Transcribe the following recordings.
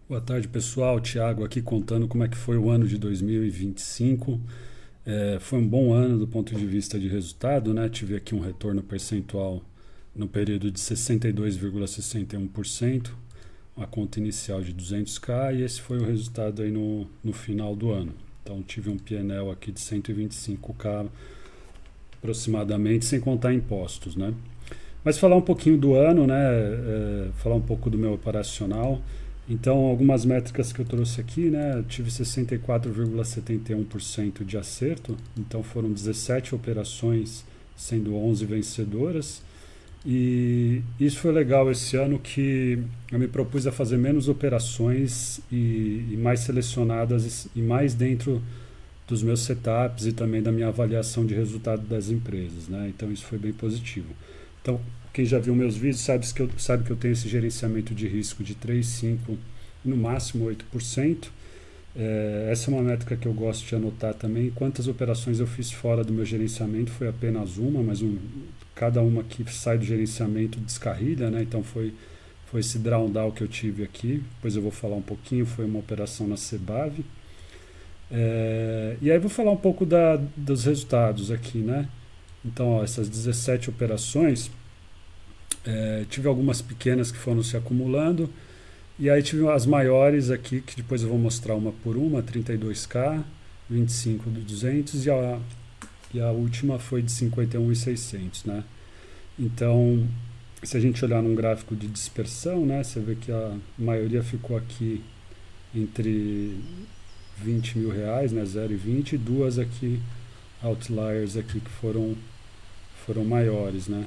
Boa tarde, pessoal. Tiago aqui contando como é que foi o ano de 2025. Foi um bom ano do ponto de vista de resultado, né? Tive aqui um retorno percentual no período de 62,61%, uma conta inicial de 200k e esse foi o resultado aí no final do ano. Então tive um PNL aqui de 125k aproximadamente, sem contar impostos, né? Mas falar um pouquinho do ano, né? Falar um pouco do meu operacional. Então, algumas métricas que eu trouxe aqui, né? Eu tive 64,71% de acerto. Então, foram 17 operações, sendo 11 vencedoras. E isso foi legal esse ano que eu me propus a fazer menos operações e mais selecionadas e mais dentro dos meus setups e também da minha avaliação de resultado das empresas, né? Então isso foi bem positivo. Então, quem já viu meus vídeos sabe que eu tenho esse gerenciamento de risco de 3, 5, no máximo 8%. Essa é uma métrica que eu gosto de anotar também. Quantas operações eu fiz fora do meu gerenciamento foi apenas uma, mas cada uma que sai do gerenciamento descarrilha, né? Então foi esse drawdown que eu tive aqui. Depois eu vou falar um pouquinho. Foi uma operação na Cebave. E aí vou falar um pouco dos resultados aqui, né? Então, ó, essas 17 operações, tive algumas pequenas que foram se acumulando, e aí tive as maiores aqui, que depois eu vou mostrar uma por uma, 32k, 25 de 200 e a última foi de 51.600, né? Então, se a gente olhar num gráfico de dispersão, né, você vê que a maioria ficou aqui entre 20 mil reais, né, 0 e 20, e duas aqui, outliers aqui que foram maiores, né?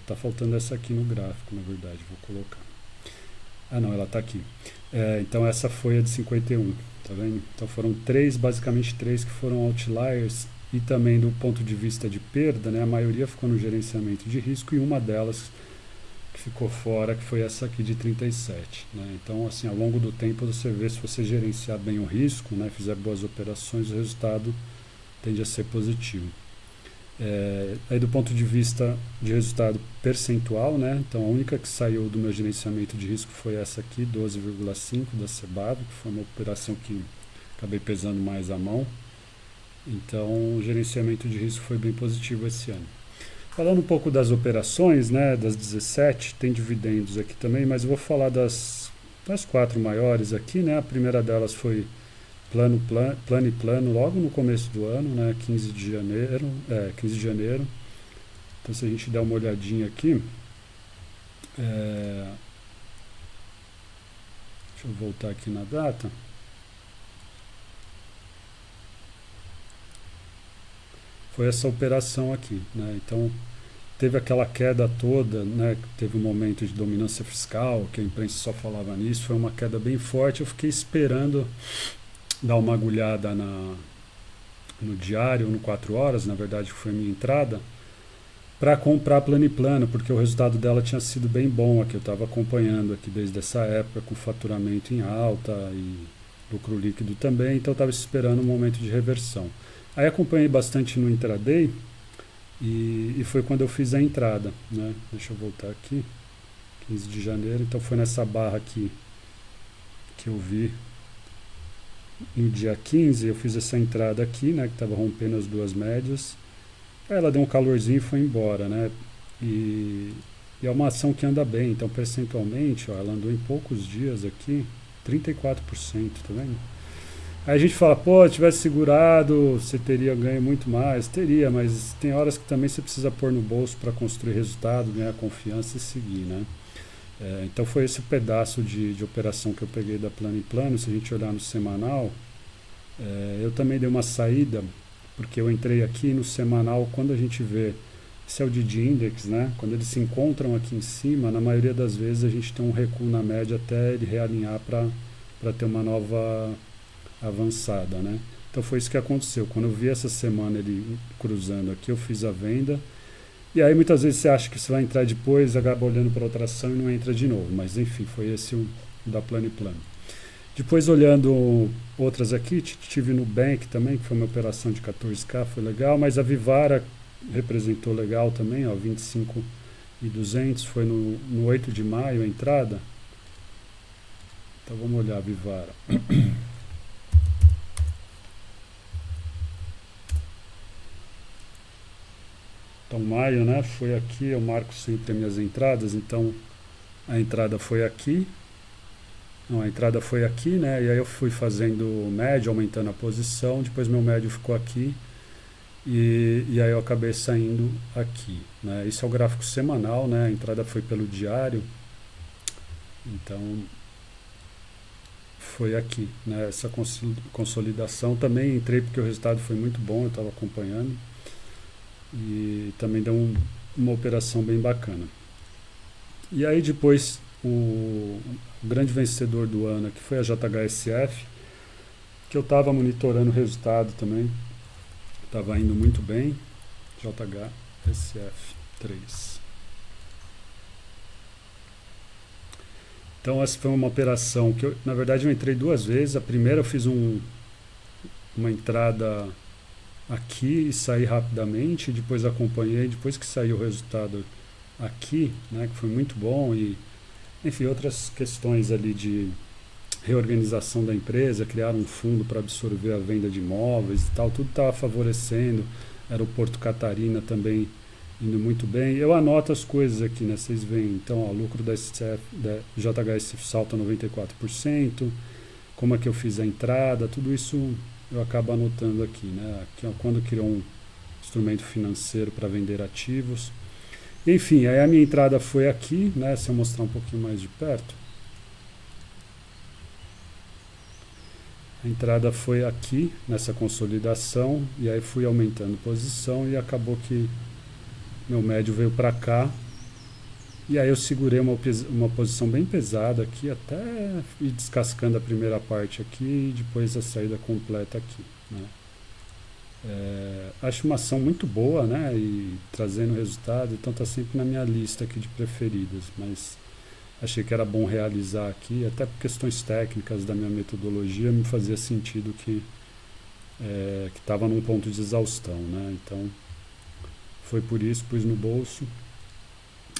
Tá faltando essa aqui no gráfico, na verdade, vou colocar. Ah, não, ela tá aqui. Então essa foi a de 51, tá vendo? Então foram basicamente três que foram outliers e também do ponto de vista de perda, né? A maioria ficou no gerenciamento de risco e uma delas que ficou fora, que foi essa aqui de 37, né? Então, assim, ao longo do tempo você vê, se você gerenciar bem o risco, né, fizer boas operações, o resultado tende a ser positivo. Aí do ponto de vista de resultado percentual, né? Então a única que saiu do meu gerenciamento de risco foi essa aqui, 12,5 da Cebave, que foi uma operação que acabei pesando mais a mão. Então o gerenciamento de risco foi bem positivo esse ano. Falando um pouco das operações, né, das 17, tem dividendos aqui também, mas eu vou falar das quatro maiores aqui, né? A primeira delas foi plano e plano logo no começo do ano, né, 15 de janeiro, 15 de janeiro. Então se a gente der uma olhadinha aqui, deixa eu voltar aqui na data. Foi essa operação aqui, né? Então teve aquela queda toda, né? Teve um momento de dominância fiscal, que a imprensa só falava nisso, foi uma queda bem forte. Eu fiquei esperando dar uma agulhada no diário, no 4 horas, na verdade que foi a minha entrada, para comprar plano e plano, porque o resultado dela tinha sido bem bom aqui. Eu estava acompanhando aqui desde essa época, com faturamento em alta e lucro líquido também, então eu estava esperando um momento de reversão. Aí acompanhei bastante no intraday e foi quando eu fiz a entrada, né? Deixa eu voltar aqui, 15 de janeiro, então foi nessa barra aqui que eu vi. No dia 15 eu fiz essa entrada aqui, né, que estava rompendo as duas médias. Aí ela deu um calorzinho e foi embora, né? E é uma ação que anda bem, então percentualmente, ó, ela andou em poucos dias aqui, 34%, tá vendo? Aí a gente fala, pô, se tivesse segurado, você teria ganho muito mais. Teria, mas tem horas que também você precisa pôr no bolso para construir resultado, ganhar confiança e seguir, né? Então foi esse pedaço de operação que eu peguei da plano em plano. Se a gente olhar no semanal, eu também dei uma saída, porque eu entrei aqui no semanal. Quando a gente vê, esse é o DD Index, né? Quando eles se encontram aqui em cima, na maioria das vezes a gente tem um recuo na média até ele realinhar para ter uma nova avançada, né? Então foi isso que aconteceu. Quando eu vi essa semana ele cruzando aqui, eu fiz a venda. E aí muitas vezes você acha que você vai entrar depois, acaba olhando para outra ação e não entra de novo. Mas enfim, foi esse o da plano e plano. Depois olhando outras aqui, tive no Bank também, que foi uma operação de 14k, foi legal. Mas a Vivara representou legal também, ó, 25.200, foi no 8 de maio a entrada. Então vamos olhar a Vivara. Então maio, né, foi aqui, eu marco sempre as minhas entradas, então a entrada foi aqui, não, a entrada foi aqui, né, e aí eu fui fazendo médio, aumentando a posição, depois meu médio ficou aqui, e aí eu acabei saindo aqui, né, esse é o gráfico semanal, né, a entrada foi pelo diário, então foi aqui, né, essa consolidação, também entrei porque o resultado foi muito bom, eu estava acompanhando, e também deu uma operação bem bacana. E aí depois o grande vencedor do ano que foi a JHSF, que eu estava monitorando o resultado também, estava indo muito bem, JHSF 3. Então essa foi uma operação que na verdade eu entrei duas vezes, a primeira eu fiz uma entrada aqui e saí rapidamente, depois acompanhei, depois que saiu o resultado aqui, né, que foi muito bom, e enfim, outras questões ali de reorganização da empresa, criar um fundo para absorver a venda de imóveis e tal, tudo estava favorecendo, Aeroporto Catarina também indo muito bem. Eu anoto as coisas aqui, né, vocês veem, então, ó, lucro da JHSF salta 94%, como é que eu fiz a entrada, tudo isso eu acabo anotando aqui, né? Aqui, ó, quando criou um instrumento financeiro para vender ativos. Enfim, aí a minha entrada foi aqui, né? Se eu mostrar um pouquinho mais de perto. A entrada foi aqui, nessa consolidação, e aí fui aumentando posição e acabou que meu médio veio para cá. E aí eu segurei uma posição bem pesada aqui, até ir descascando a primeira parte aqui e depois a saída completa aqui, né? Acho uma ação muito boa, né? E trazendo resultado, então está sempre na minha lista aqui de preferidas, mas achei que era bom realizar aqui, até por questões técnicas da minha metodologia me fazia sentido que estava num ponto de exaustão, né? Então foi por isso, pus no bolso.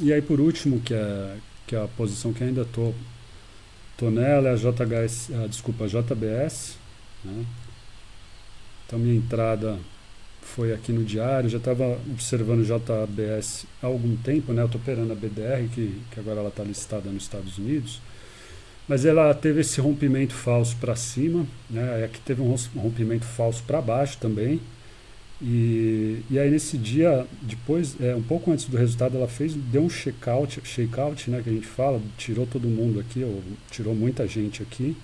E aí por último, que é a posição que ainda tô nela, é a JBS, né? Então minha entrada foi aqui no diário, já estava observando o JBS há algum tempo, né? Eu estou operando a BDR, que agora ela está listada nos Estados Unidos, mas ela teve esse rompimento falso para cima, né? Aqui teve um rompimento falso para baixo também, e aí nesse dia, depois, um pouco antes do resultado, ela deu um shakeout, né, que a gente fala, tirou todo mundo aqui, ou tirou muita gente aqui,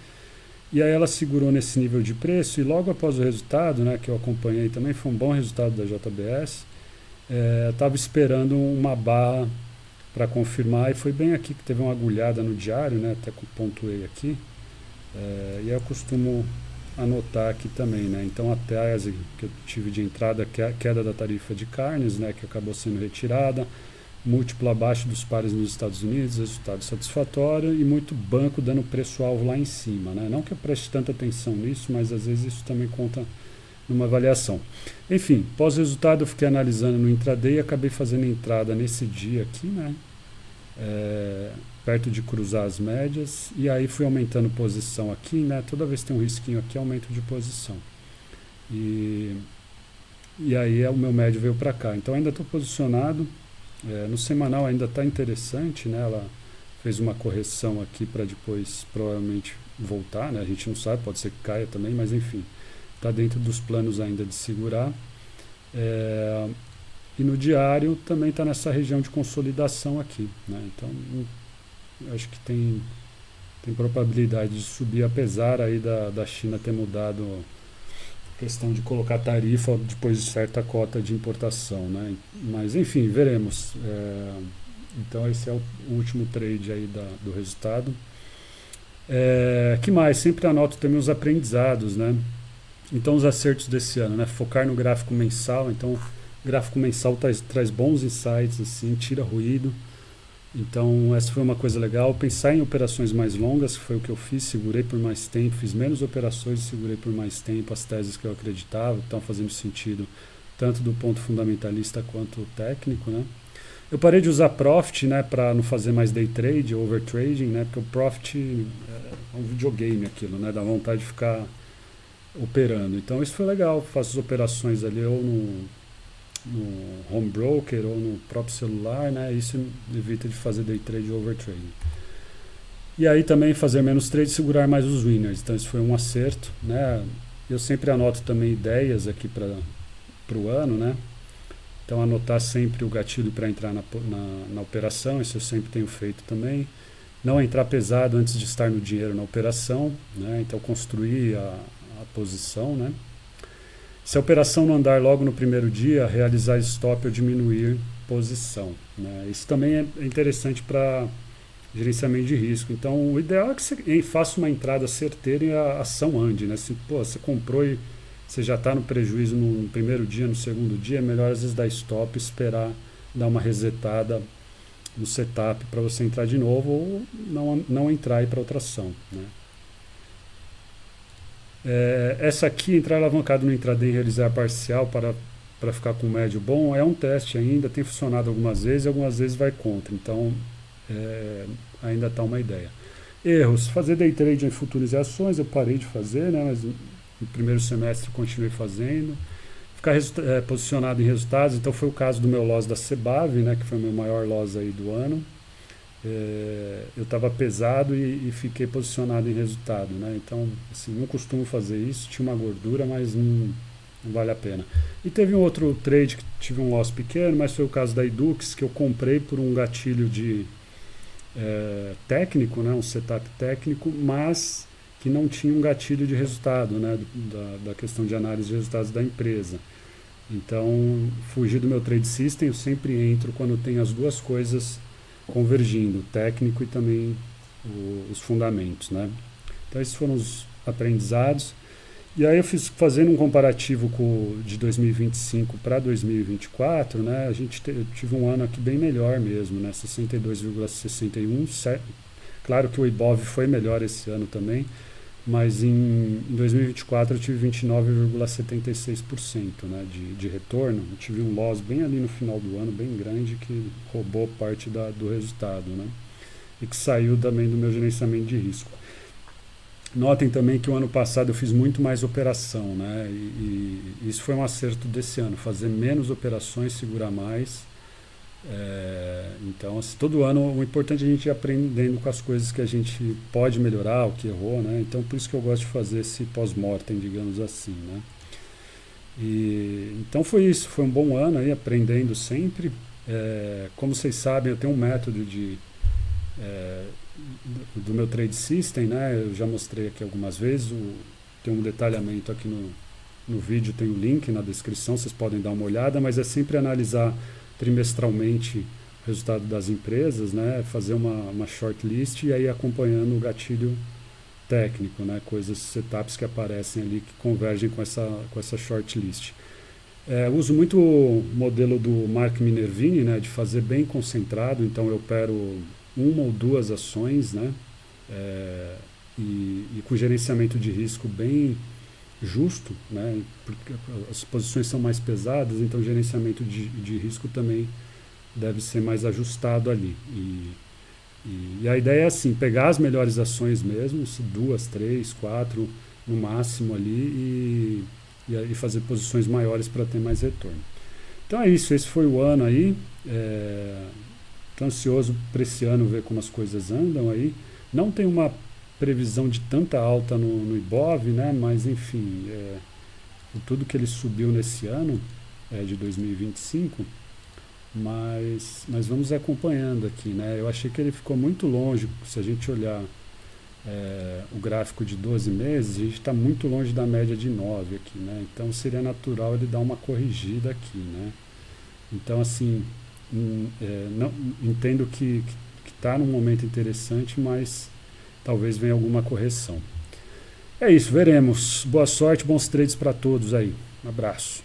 e aí ela segurou nesse nível de preço, e logo após o resultado, né, que eu acompanhei também, foi um bom resultado da JBS, estava esperando uma barra para confirmar, e foi bem aqui que teve uma agulhada no diário, né, até que pontuei aqui, e aí eu costumo anotar aqui também, né? Então a tese que eu tive de entrada, queda da tarifa de carnes, né, que acabou sendo retirada, múltiplo abaixo dos pares nos Estados Unidos, resultado satisfatório, e muito banco dando preço-alvo lá em cima, né? Não que eu preste tanta atenção nisso, mas às vezes isso também conta numa avaliação. Enfim, pós-resultado eu fiquei analisando no intraday e acabei fazendo entrada nesse dia aqui, né? Perto de cruzar as médias, e aí fui aumentando posição aqui, né? Toda vez que tem um risquinho aqui, aumento de posição. E aí o meu médio veio para cá. Então ainda estou posicionado. No semanal ainda está interessante, né? Ela fez uma correção aqui para depois provavelmente voltar, né? A gente não sabe, pode ser que caia também, mas enfim, está dentro dos planos ainda de segurar. E no diário também está nessa região de consolidação aqui, né? Então acho que tem probabilidade de subir, apesar aí da China ter mudado a questão de colocar tarifa depois de certa cota de importação, né? Mas enfim, veremos. Então esse é o último trade aí do resultado. Que mais? Sempre anoto também os aprendizados, né? Então os acertos desse ano, né? Focar no gráfico mensal. Então o gráfico mensal traz bons insights, assim, tira ruído. Então essa foi uma coisa legal. Pensar em operações mais longas, que foi o que eu fiz, segurei por mais tempo, fiz menos operações e segurei por mais tempo as teses que eu acreditava, que estão fazendo sentido tanto do ponto fundamentalista quanto técnico, né? Eu parei de usar Profit, né, para não fazer mais day trade, overtrading, né, porque o Profit é um videogame aquilo, né, dá vontade de ficar operando. Então isso foi legal, faço as operações ali ou no home broker ou no próprio celular, né, isso evita de fazer day trade ou overtrading. E aí também fazer menos trade e segurar mais os winners, então isso foi um acerto, né. Eu sempre anoto também ideias aqui para o ano, né. Então, anotar sempre o gatilho para entrar na operação, isso eu sempre tenho feito também. Não entrar pesado antes de estar no dinheiro na operação, né? Então, construir a posição, né? Se a operação não andar logo no primeiro dia, realizar stop ou diminuir posição, né? Isso também é interessante para gerenciamento de risco. Então, o ideal é que você faça uma entrada certeira e a ação ande, né? Se você comprou e você já está no prejuízo no primeiro dia, no segundo dia, é melhor às vezes dar stop, esperar dar uma resetada no setup para você entrar de novo ou não entrar e para outra ação, né? Essa aqui, entrar alavancado no intraday e realizar parcial para ficar com médio bom, é um teste ainda, tem funcionado algumas vezes vai contra, então ainda está uma ideia. Erros, fazer day trade em futuros e ações, eu parei de fazer, né, mas no primeiro semestre continuei fazendo. Ficar posicionado em resultados, então foi o caso do meu loss da Cebav, né, que foi o meu maior loss aí do ano. Eu estava pesado e fiquei posicionado em resultado, né, então assim, não costumo fazer isso, tinha uma gordura, mas não vale a pena. E teve um outro trade que tive um loss pequeno, mas foi o caso da Edux, que eu comprei por um gatilho de técnico, né, um setup técnico, mas que não tinha um gatilho de resultado, né, da questão de análise de resultados da empresa. Então, fugi do meu trade system, eu sempre entro quando tem as duas coisas convergindo, o técnico e também os fundamentos, né. Então, esses foram os aprendizados. E aí eu fazendo um comparativo de 2025 para 2024, né, eu tive um ano aqui bem melhor mesmo, né, 62,61. Claro que o Ibov foi melhor esse ano também, mas em 2024 eu tive 29,76%, né, de retorno. Eu tive um loss bem ali no final do ano, bem grande, que roubou parte do resultado, né, e que saiu também do meu gerenciamento de risco. Notem também que o ano passado eu fiz muito mais operação, né, e isso foi um acerto desse ano, fazer menos operações, segurar mais. Então, assim, todo ano o importante é a gente ir aprendendo com as coisas que a gente pode melhorar, o que errou, né? Então, por isso que eu gosto de fazer esse pós-mortem, digamos assim, né? Então foi isso, foi um bom ano aí, aprendendo sempre. Como vocês sabem, eu tenho um método do meu trade system, né? Eu já mostrei aqui algumas vezes, tem um detalhamento aqui no vídeo, tem o link na descrição, vocês podem dar uma olhada, mas é sempre analisar trimestralmente o resultado das empresas, né, fazer uma shortlist e aí acompanhando o gatilho técnico, né, coisas, setups que aparecem ali que convergem com essa shortlist. Uso muito o modelo do Mark Minervini, né, de fazer bem concentrado, então eu opero uma ou duas ações, né, e com gerenciamento de risco bem justo, né, porque as posições são mais pesadas, então o gerenciamento de risco também deve ser mais ajustado ali. E a ideia é assim, pegar as melhores ações mesmo, 2, 3, 4 no máximo ali e aí fazer posições maiores para ter mais retorno. Então é isso, esse foi o ano aí. Estou ansioso para esse ano ver como as coisas andam aí. Não tem uma previsão de tanta alta no Ibov, né? Mas enfim, tudo que ele subiu nesse ano de 2025, mas vamos acompanhando aqui, né? Eu achei que ele ficou muito longe, se a gente olhar o gráfico de 12 meses, a gente está muito longe da média de 9 aqui, né? Então seria natural ele dar uma corrigida aqui, né? Então assim, não, entendo que está num momento interessante, mas talvez venha alguma correção. É isso, veremos. Boa sorte, bons trades para todos aí. Um abraço.